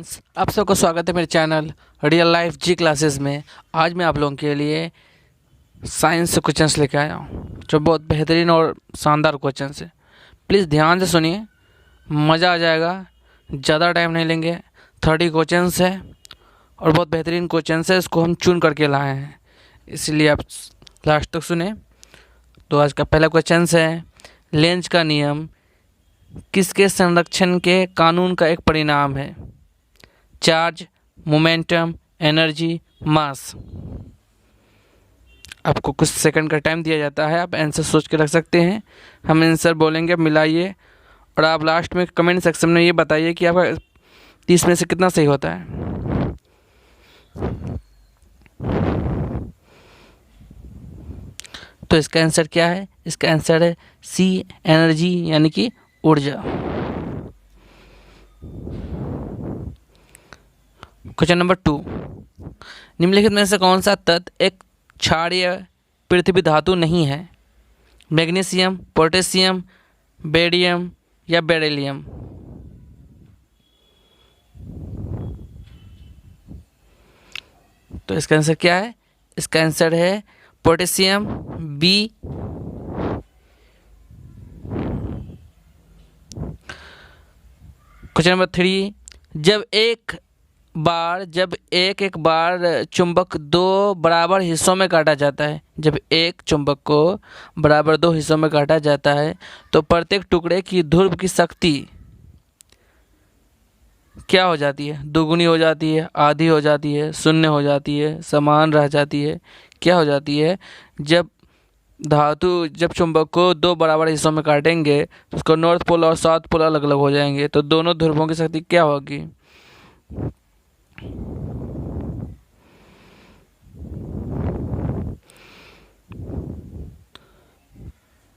Friends, आप सबका स्वागत है मेरे चैनल रियल लाइफ जी क्लासेस में। आज मैं आप लोगों के लिए साइंस से क्वेश्चंस लेके आया हूँ जो बहुत बेहतरीन और शानदार क्वेश्चंस है। प्लीज़ ध्यान से सुनिए, मज़ा आ जाएगा। ज़्यादा टाइम नहीं लेंगे। 30 क्वेश्चंस है और बहुत बेहतरीन क्वेश्चंस है, इसको हम चुन करके लाए हैं, इसलिए आप लास्ट तक सुने। तो आज का पहला क्वेश्चन है, लेंज का नियम किसके संरक्षण के कानून का एक परिणाम है? चार्ज, मोमेंटम, एनर्जी, मास। आपको कुछ सेकंड का टाइम दिया जाता है, आप आंसर सोच के रख सकते हैं। हम आंसर बोलेंगे, मिलाइए और आप लास्ट में कमेंट सेक्शन में ये बताइए कि आपका 30 में से कितना सही होता है। तो इसका आंसर क्या है? इसका आंसर है सी, एनर्जी यानी कि ऊर्जा। क्वेश्चन नंबर 2, निम्नलिखित में से कौन सा तत्व एक क्षारीय पृथ्वी धातु नहीं है? मैग्नीशियम, पोटेशियम, बेरियम या बेरिलियम। तो इसका आंसर क्या है? इसका आंसर है पोटेशियम, बी। क्वेश्चन नंबर 3, जब एक बार चुंबक दो बराबर हिस्सों में काटा जाता है, जब एक चुंबक को बराबर 2 हिस्सों में काटा जाता है तो प्रत्येक टुकड़े की ध्रुव की शक्ति क्या हो जाती है? दोगुनी हो जाती है, आधी हो जाती है, शून्य हो जाती है, समान रह जाती है, क्या हो जाती है? जब चुंबक को 2 बराबर हिस्सों में काटेंगे तो उसको नॉर्थ पोल और साउथ पोल अलग अलग हो जाएंगे, तो दोनों ध्रुवों की शक्ति क्या होगी?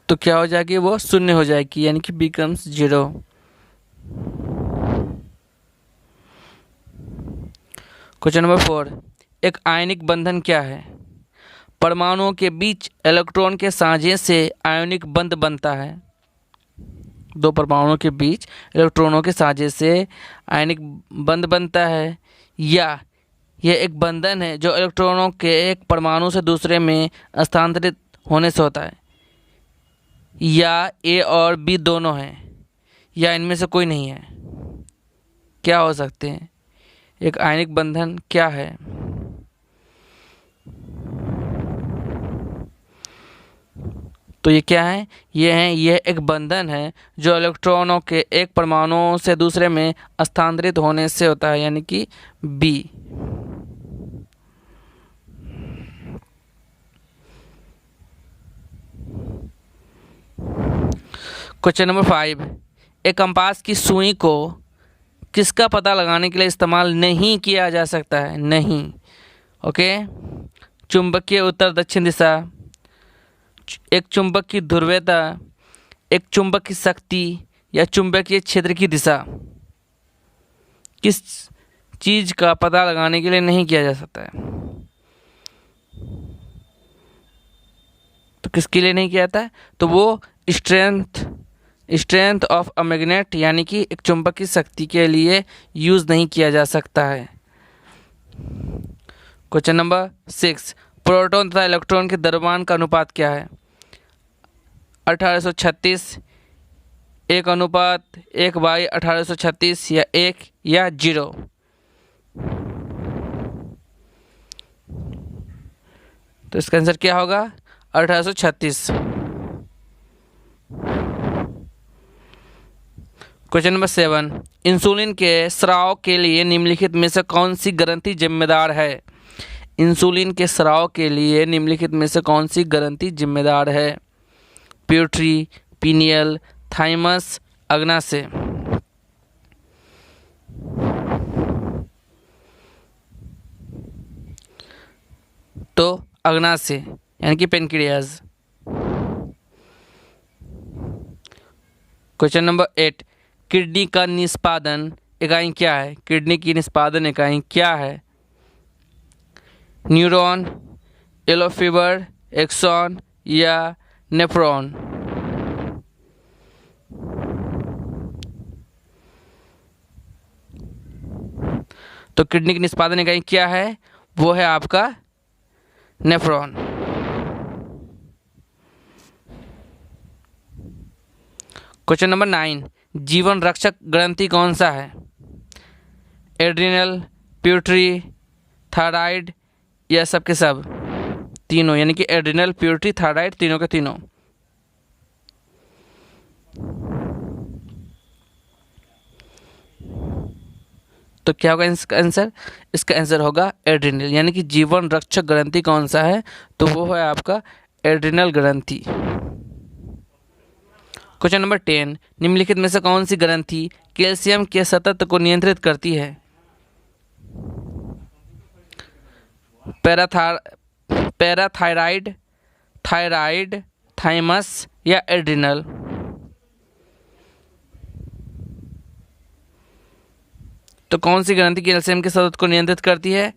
तो क्या हो जाएगी? वो शून्य हो जाएगी, यानी कि बिकम्स 0। क्वेश्चन नंबर 4, एक आयनिक बंधन क्या है? परमाणुओं के बीच इलेक्ट्रॉन के साझे से आयनिक बंध बनता है। 2 परमाणुओं के बीच इलेक्ट्रॉनों के साझे से आयनिक बंध बनता है, या यह एक बंधन है जो इलेक्ट्रॉनों के एक परमाणु से दूसरे में स्थानांतरित होने से होता है, या ए और बी दोनों हैं, या इनमें से कोई नहीं है? क्या हो सकते हैं? एक आयनिक बंधन क्या है? तो ये क्या है? यह एक बंधन है जो इलेक्ट्रॉनों के एक परमाणु से दूसरे में स्थानांतरित होने से होता है, यानी कि बी। क्वेश्चन नंबर 5, एक कंपास की सुई को किसका पता लगाने के लिए इस्तेमाल नहीं किया जा सकता है? नहीं, ओके। चुंबकीय उत्तर दक्षिण दिशा, एक चुंबक की ध्रुवीयता, एक चुंबक की शक्ति, या चुंबकीय क्षेत्र की दिशा। किस चीज का पता लगाने के लिए नहीं किया जा सकता है? तो किसके लिए नहीं किया जाता है? तो वो स्ट्रेंथ ऑफ अ मैग्नेट, यानी कि एक चुंबक की शक्ति के लिए यूज नहीं किया जा सकता है। क्वेश्चन नंबर 6, प्रोटॉन तथा इलेक्ट्रॉन के द्रव्यमान का अनुपात क्या है? 1836, 1:1/1836, या 1 या 0। तो इसका आंसर क्या होगा? 1836। क्वेश्चन नंबर 7, इंसुलिन के स्राव के लिए निम्नलिखित में से कौन सी ग्रंथि जिम्मेदार है? इंसुलिन के स्राव के लिए निम्नलिखित में से कौन सी ग्रंथि जिम्मेदार है? पिट्यूटरी, पीनियल, थाइमस, अग्नाशय। तो अग्नाशय यानी कि पेनक्रियाज। क्वेश्चन नंबर 8, किडनी का निष्पादन इकाई क्या है? किडनी की निष्पादन इकाई क्या है? न्यूरॉन, येलो फीवर, एक्सॉन, या नेफ्रॉन। तो किडनी की निष्पादन इकाई क्या है? वो है आपका नेफ्रॉन। क्वेश्चन नंबर 9, जीवन रक्षक ग्रंथि कौन सा है? एड्रिनल, प्यूटरी, थायराइड या सब के सब? तीनों, यानी कि एड्रिनल, प्यूटरी, थायराइड, तीनों के तीनों। तो क्या होगा इसका आंसर? इसका आंसर होगा एड्रिनल, यानी कि जीवन रक्षक ग्रंथि कौन सा है? तो वो है आपका एड्रिनल ग्रंथि। क्वेश्चन नंबर 10, निम्नलिखित में से कौन सी ग्रंथि कैल्शियम के सतत को नियंत्रित करती है? पैराथायराइड, थायराइड, थाइमस या एड्रिनल? तो कौन सी ग्रंथि कैल्शियम के सतत को नियंत्रित करती है?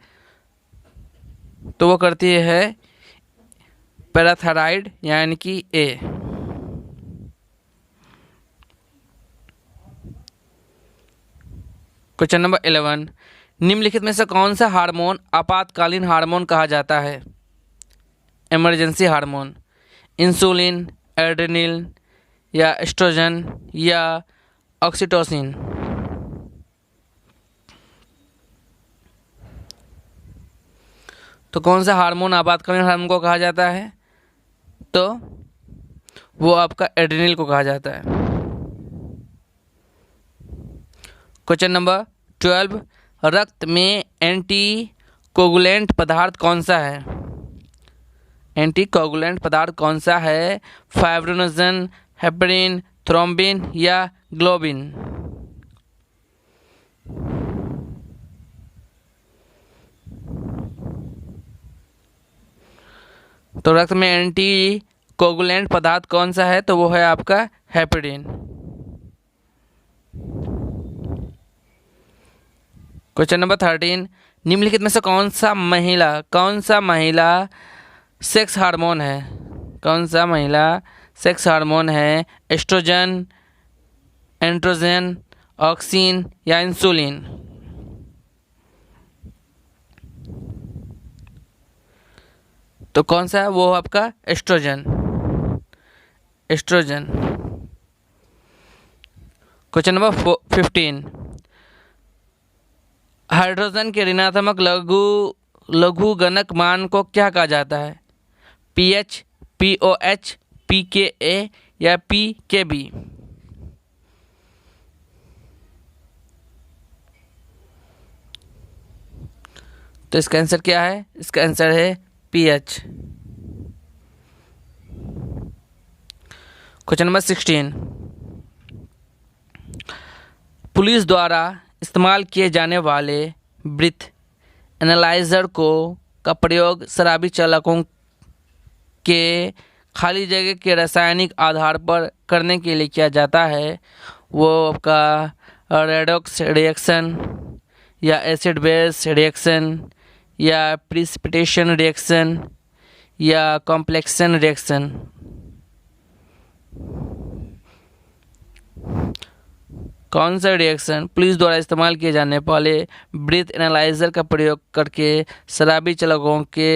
तो वो करती है पैराथायराइड, यानी कि ए। क्वेश्चन नंबर 11, निम्नलिखित में से कौन सा हार्मोन आपातकालीन हार्मोन कहा जाता है? Emergency hormone? इंसुलिन, एड्रेनलिन या एस्ट्रोजन या ऑक्सीटोसिन? तो कौन सा हार्मोन आपातकालीन हार्मोन को कहा जाता है? तो वो आपका एड्रेनल को कहा जाता है। क्वेश्चन नंबर 12, रक्त में एंटी कोगुलेंट पदार्थ कौन सा है? एंटी कोगुलेंट पदार्थ कौन सा है? फाइब्रिनोजन, हेपरिन, थ्रोम्बिन या ग्लोबिन? तो रक्त में एंटी कोगुलेंट पदार्थ कौन सा है? तो वो है आपका हेपरिन। क्वेश्चन नंबर 13, निम्नलिखित में से कौन सा महिला सेक्स हार्मोन है? कौन सा महिला सेक्स हार्मोन है? एस्ट्रोजन, एंड्रोजन, ऑक्सिन या इंसुलिन? तो कौन सा है? वो आपका एस्ट्रोजन। क्वेश्चन नंबर 15, हाइड्रोजन के ऋणात्मक लघुगणक मान को क्या कहा जाता है? पीएच, पीओएच, पीकेए या पीकेबी? तो इसका आंसर क्या है? इसका आंसर है पीएच। क्वेश्चन नंबर 16, पुलिस द्वारा इस्तेमाल किए जाने वाले ब्रीथ एनालाइजर का प्रयोग शराबी चालकों के खाली जगह के रासायनिक आधार पर करने के लिए किया जाता है। वो आपका रेडॉक्स रिएक्शन या एसिड बेस रिएक्शन या प्रिसिपिटेशन रिएक्शन या कॉम्प्लेक्शन रिएक्शन? कौन सा रिएक्शन पुलिस द्वारा इस्तेमाल किए जाने वाले ब्रीथ एनालाइजर का प्रयोग करके शराबी चालकों के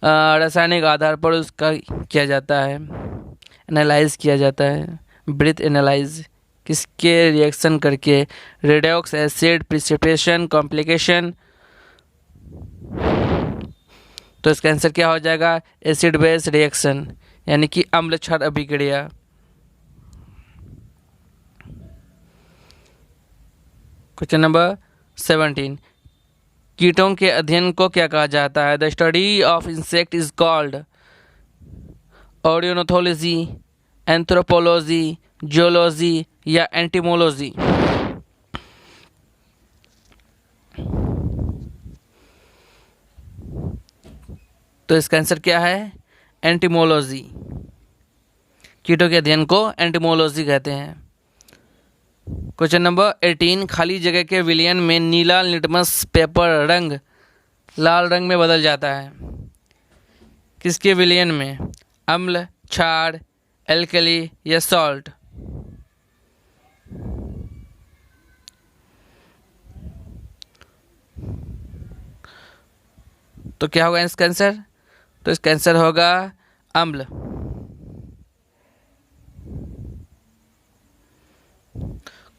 रासायनिक आधार पर उसका किया जाता है, एनालाइज किया जाता है? ब्रीथ एनालाइज किसके रिएक्शन करके? Redox, acid, precipitation, complication? तो इसका आंसर क्या हो जाएगा? एसिड बेस रिएक्शन, यानी कि अम्ल क्षार अभिक्रिया। क्वेश्चन नंबर 17, कीटों के अध्ययन को क्या कहा जाता है? The study of insect is called ornithology, anthropology, geology या एंटिमोलॉजी? तो इसका आंसर क्या है? एंटिमोलॉजी। कीटों के अध्ययन को एंटिमोलॉजी कहते हैं। क्वेश्चन नंबर 18, खाली जगह के विलयन में नीला लिटमस पेपर रंग लाल रंग में बदल जाता है? किसके विलयन में? अम्ल, क्षार, एल्कली या सॉल्ट? तो क्या होगा इसका आंसर? तो इसका आंसर होगा अम्ल।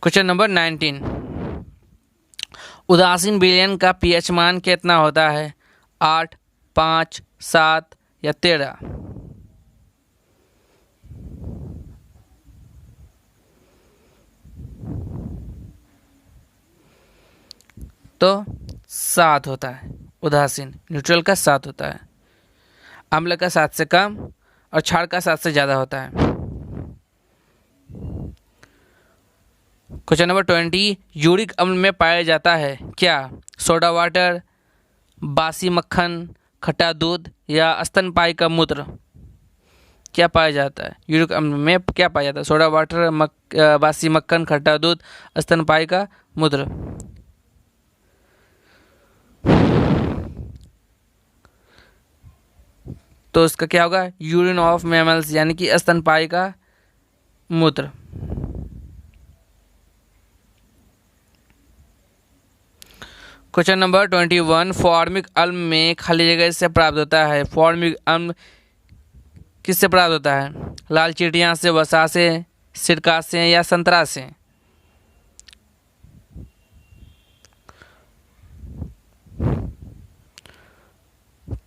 क्वेश्चन नंबर 19, उदासीन विलयन का पीएच मान कितना होता है? 8, 5, 7 या 13? तो 7 होता है। उदासीन न्यूट्रल का 7 होता है, अम्ल का 7 से कम और क्षार का 7 से ज़्यादा होता है। क्वेश्चन नंबर 20, यूरिक अम्ल में पाया जाता है क्या? सोडा वाटर, बासी मक्खन, खट्टा दूध या स्तनपायी का मूत्र? क्या पाया जाता है यूरिक अम्ल में? क्या पाया जाता है? सोडा वाटर, बासी मक्खन, खट्टा दूध, स्तनपायी का मूत्र। तो इसका क्या होगा? यूरिन ऑफ मैमल्स, यानी कि स्तनपायी का मूत्र। क्वेश्चन नंबर 21, फॉर्मिक अम्ल में खाली जगह से प्राप्त होता है। फॉर्मिक अम्ल किससे प्राप्त होता है? लाल चींटियां से, वसा से, सिरका से या संतरा से?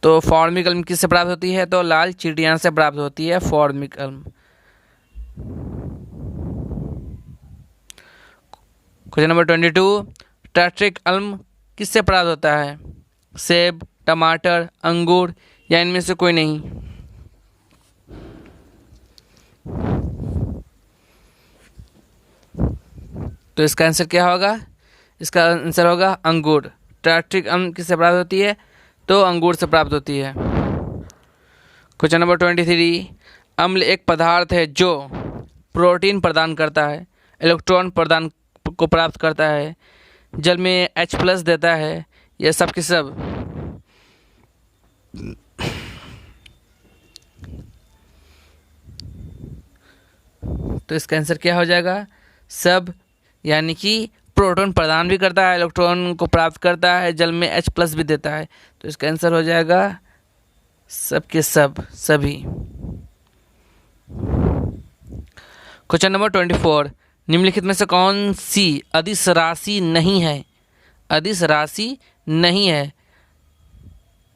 तो फॉर्मिक अम्ल किससे प्राप्त होती है? तो लाल चींटियां से प्राप्त होती है फॉर्मिक अम्ल। क्वेश्चन नंबर 22, टार्ट्रिक अम्ल किससे प्राप्त होता है? सेब, टमाटर, अंगूर या इनमें से कोई नहीं? तो इसका आंसर क्या होगा? इसका आंसर होगा अंगूर। टार्ट्रिक अम्ल किससे प्राप्त होती है? तो अंगूर से प्राप्त होती है। क्वेश्चन नंबर 23, अम्ल एक पदार्थ है जो प्रोटीन प्रदान करता है, इलेक्ट्रॉन प्रदान को प्राप्त करता है, जल में H+ देता है, यह सब के सब? तो इसका आंसर क्या हो जाएगा? सब, यानी कि प्रोटॉन प्रदान भी करता है, इलेक्ट्रॉन को प्राप्त करता है, जल में H+ भी देता है। तो इसका आंसर हो जाएगा सब के सब, सभी। क्वेश्चन नंबर 24, निम्नलिखित में से कौन सी अदिश राशि नहीं है? अदिश राशि नहीं है,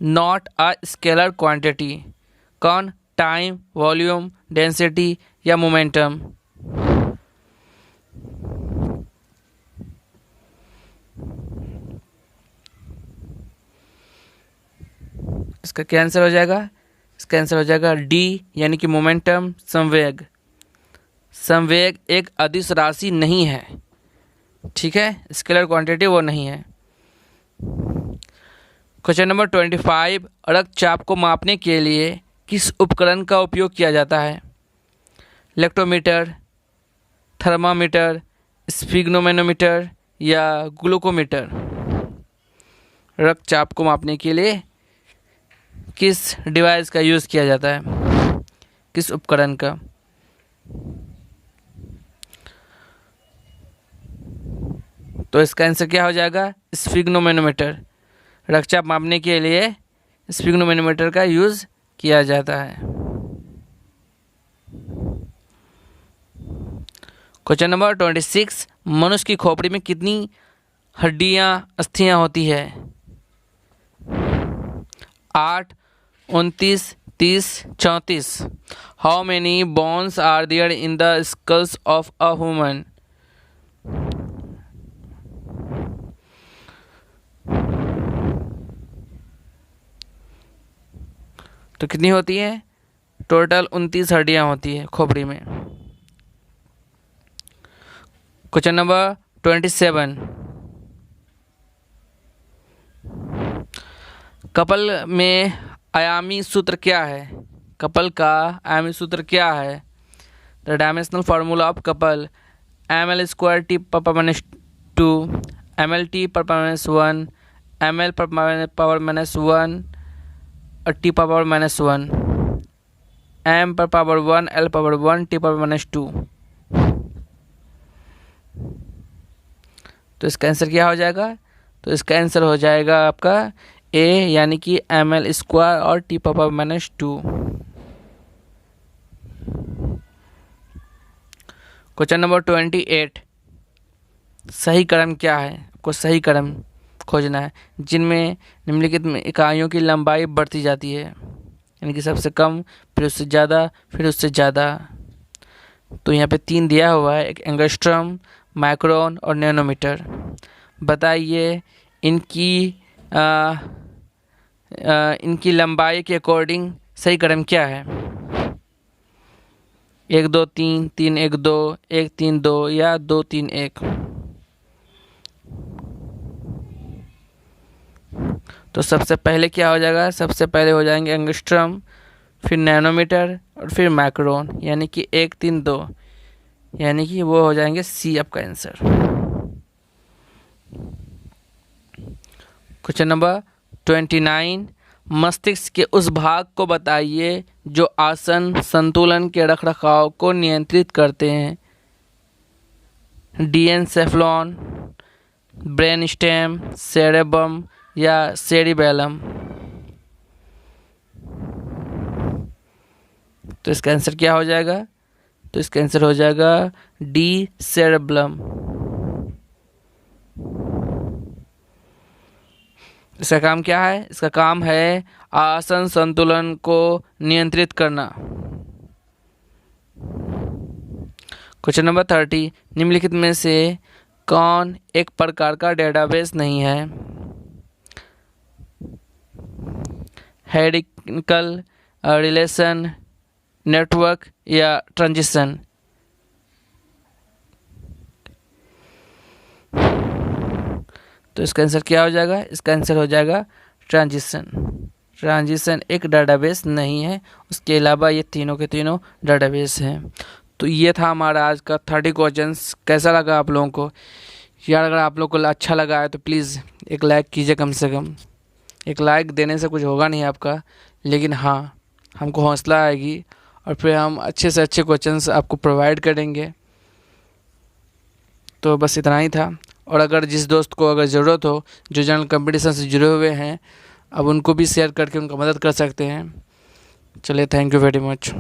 नॉट अ स्केलर क्वांटिटी। कौन? टाइम, वॉल्यूम, डेंसिटी या मोमेंटम? इसका क्या आंसर हो जाएगा? इसका आंसर हो जाएगा डी, यानी कि मोमेंटम, संवेग। संवेग एक अदिश राशि नहीं है, ठीक है, स्केलर क्वांटिटी वो नहीं है। क्वेश्चन नंबर 25, रक्तचाप को मापने के लिए किस उपकरण का उपयोग किया जाता है? लेक्टोमीटर, थर्मामीटर, स्फिग्नोमेनोमीटर या ग्लूकोमीटर? रक्तचाप को मापने के लिए किस डिवाइस का यूज़ किया जाता है, किस उपकरण का? तो इसका आंसर क्या हो जाएगा? स्फिग्नोमेनोमीटर। रक्तचाप मापने के लिए स्फिग्नोमेनोमीटर का यूज़ किया जाता है। क्वेश्चन नंबर 26, मनुष्य की खोपड़ी में कितनी हड्डियां, अस्थियां होती है? 8, 29, 30, 34? How many bones are there in the skulls of a human? तो कितनी होती है? टोटल 29 हड्डियां होती है खोपड़ी में। क्वेश्चन नंबर 27, कपल में आयामी सूत्र क्या है? कपल का आयामी सूत्र क्या है? The dimensional formula of couple, ml² T⁻², ml/T⁻1, ml/1 और T⁻1, m/1 L/1 T⁻²। तो इसका आंसर क्या हो जाएगा? तो इसका आंसर हो जाएगा आपका ए यानी कि ml² और t⁻²। क्वेश्चन नंबर 28, सही क्रम क्या है? आपको सही क्रम खोजना है जिनमें निम्नलिखित में इकाइयों की लंबाई बढ़ती जाती है, यानी कि सबसे कम, फिर उससे ज़्यादा, फिर उससे ज़्यादा। तो यहाँ पे 3 दिया हुआ है, एक एंगस्ट्रम, माइक्रोन और नैनोमीटर। बताइए इनकी लंबाई के अकॉर्डिंग सही क्रम क्या है? 1 2 3 3 1 2 1 3 2 या 2 3 1। तो सबसे पहले क्या हो जाएगा? सबसे पहले हो जाएंगे एंगस्ट्रम, फिर नैनोमीटर और फिर माइक्रोन, यानी कि 1 3 2, यानी कि वो हो जाएंगे सी आपका आंसर। क्वेश्चन नंबर 29, मस्तिष्क के उस भाग को बताइए जो आसन संतुलन के रखरखाव को नियंत्रित करते हैं। डीएनसेफ्लॉन, ब्रेन स्टेम, सेरेबम या सेरिबेलम। तो इसका आंसर क्या हो जाएगा? तो इसका आंसर हो जाएगा डी, सेरेबलम। इसका काम क्या है? इसका काम है आसन संतुलन को नियंत्रित करना। क्वेश्चन नंबर 30, निम्नलिखित में से कौन एक प्रकार का डेटाबेस नहीं है? हेरिकल, रिलेशन, नेटवर्क या ट्रांजिशन। तो इसका आंसर क्या हो जाएगा? इसका आंसर हो जाएगा ट्रांजिशन। ट्रांजिशन एक डाटाबेस नहीं है, उसके अलावा ये तीनों के तीनों डाटाबेस हैं। तो ये था हमारा आज का 30 क्वेश्चंस। कैसा लगा आप लोगों को? यार अगर आप लोगों को अच्छा लगा है तो प्लीज़ एक लाइक कीजिए। कम से कम एक लाइक देने से कुछ होगा नहीं आपका, लेकिन हाँ हमको हौसला आएगी और फिर हम अच्छे से अच्छे क्वेश्चंस आपको प्रोवाइड करेंगे। तो बस इतना ही था। और अगर जिस दोस्त को अगर ज़रूरत हो, जो जनरल कंपटीशन से जुड़े हुए हैं, अब उनको भी शेयर करके उनका मदद कर सकते हैं। चलिए, थैंक यू वेरी मच।